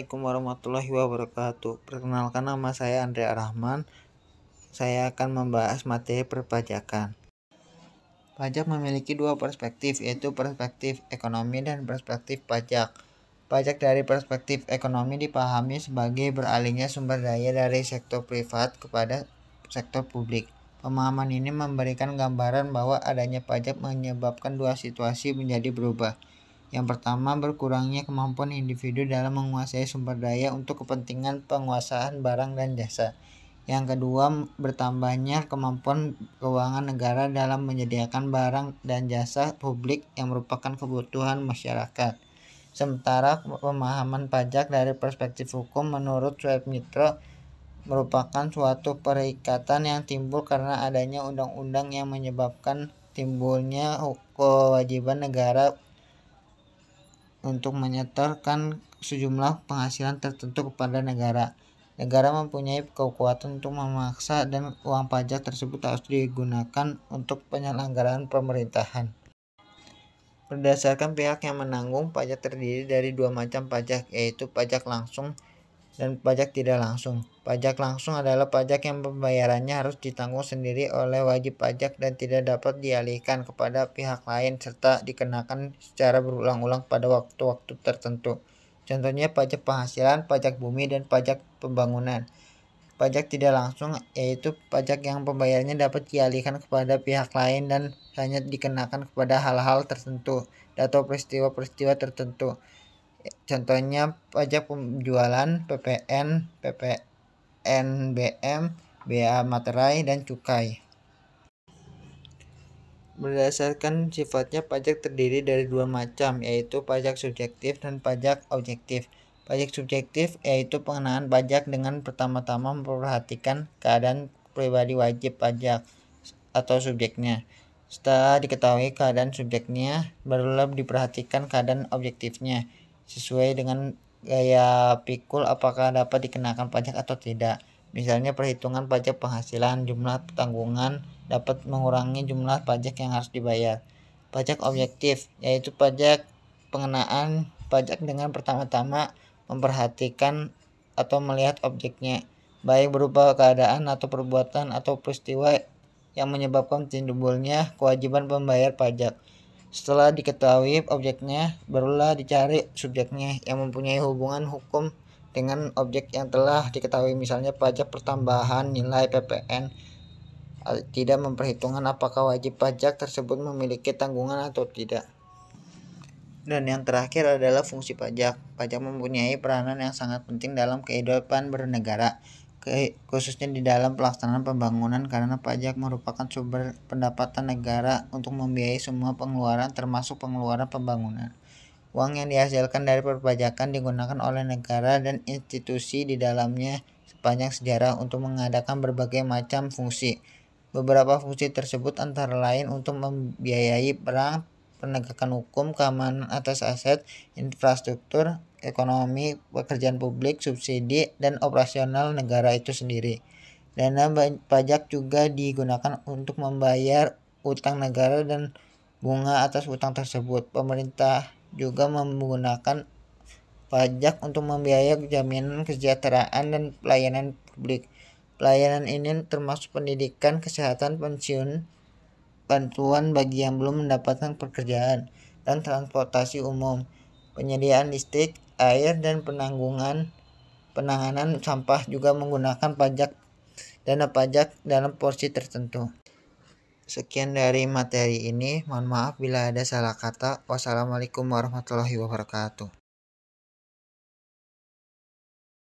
Assalamualaikum warahmatullahi wabarakatuh. Perkenalkan, nama saya Andrea Rahman. Saya akan membahas materi perpajakan. Pajak memiliki dua perspektif, yaitu perspektif ekonomi dan perspektif pajak. Pajak dari perspektif ekonomi dipahami sebagai beralihnya sumber daya dari sektor privat kepada sektor publik. Pemahaman ini memberikan gambaran bahwa adanya pajak menyebabkan dua situasi menjadi berubah. Yang pertama, berkurangnya kemampuan individu dalam menguasai sumber daya untuk kepentingan penguasaan barang dan jasa. Yang kedua, bertambahnya kemampuan keuangan negara dalam menyediakan barang dan jasa publik yang merupakan kebutuhan masyarakat. Sementara pemahaman pajak dari perspektif hukum menurut Suepmitra merupakan suatu perikatan yang timbul karena adanya undang-undang yang menyebabkan timbulnya kewajiban negara untuk menyetorkan sejumlah penghasilan tertentu kepada negara. Negara mempunyai kekuatan untuk memaksa dan uang pajak tersebut harus digunakan untuk penyelenggaraan pemerintahan. Berdasarkan pihak yang menanggung, pajak terdiri dari dua macam pajak, yaitu pajak langsung dan pajak tidak langsung. Pajak langsung adalah pajak yang pembayarannya harus ditanggung sendiri oleh wajib pajak dan tidak dapat dialihkan kepada pihak lain serta dikenakan secara berulang-ulang pada waktu-waktu tertentu. Contohnya pajak penghasilan, pajak bumi, dan pajak pembangunan. Pajak tidak langsung yaitu pajak yang pembayarannya dapat dialihkan kepada pihak lain dan hanya dikenakan kepada hal-hal tertentu atau peristiwa-peristiwa tertentu. Contohnya pajak penjualan, PPN, PPNBM, bea materai, dan cukai. Berdasarkan sifatnya, pajak terdiri dari dua macam, yaitu pajak subjektif dan pajak objektif. Pajak subjektif yaitu pengenaan pajak dengan pertama-tama memperhatikan keadaan pribadi wajib pajak atau subjeknya. Setelah diketahui keadaan subjeknya, barulah diperhatikan keadaan objektifnya, sesuai dengan gaya pikul apakah dapat dikenakan pajak atau tidak. Misalnya perhitungan pajak penghasilan, jumlah tanggungan dapat mengurangi jumlah pajak yang harus dibayar. Pajak objektif yaitu pajak pengenaan pajak dengan pertama-tama memperhatikan atau melihat objeknya, baik berupa keadaan atau perbuatan atau peristiwa yang menyebabkan timbulnya kewajiban pembayar pajak. Setelah diketahui objeknya, barulah dicari subjeknya yang mempunyai hubungan hukum dengan objek yang telah diketahui, misalnya pajak pertambahan nilai PPN. Tidak memperhitungkan apakah wajib pajak tersebut memiliki tanggungan atau tidak. Dan yang terakhir adalah fungsi pajak. Pajak mempunyai peranan yang sangat penting dalam kehidupan bernegara, khususnya di dalam pelaksanaan pembangunan, karena pajak merupakan sumber pendapatan negara untuk membiayai semua pengeluaran termasuk pengeluaran pembangunan. Uang yang dihasilkan dari perpajakan digunakan oleh negara dan institusi di dalamnya sepanjang sejarah untuk mengadakan berbagai macam fungsi. Beberapa fungsi tersebut antara lain untuk membiayai perang, penegakan hukum, keamanan atas aset, infrastruktur, ekonomi, pekerjaan publik, subsidi, dan operasional negara itu sendiri. Dana pajak juga digunakan untuk membayar utang negara dan bunga atas utang tersebut. Pemerintah juga menggunakan pajak untuk membiayai jaminan kesejahteraan dan pelayanan publik. Pelayanan ini termasuk pendidikan, kesehatan, pensiun, bantuan bagi yang belum mendapatkan pekerjaan, dan transportasi umum, penyediaan listrik, air, dan penanganan sampah juga menggunakan dana pajak dalam porsi tertentu. Sekian dari materi ini, mohon maaf bila ada salah kata. Wassalamualaikum warahmatullahi wabarakatuh.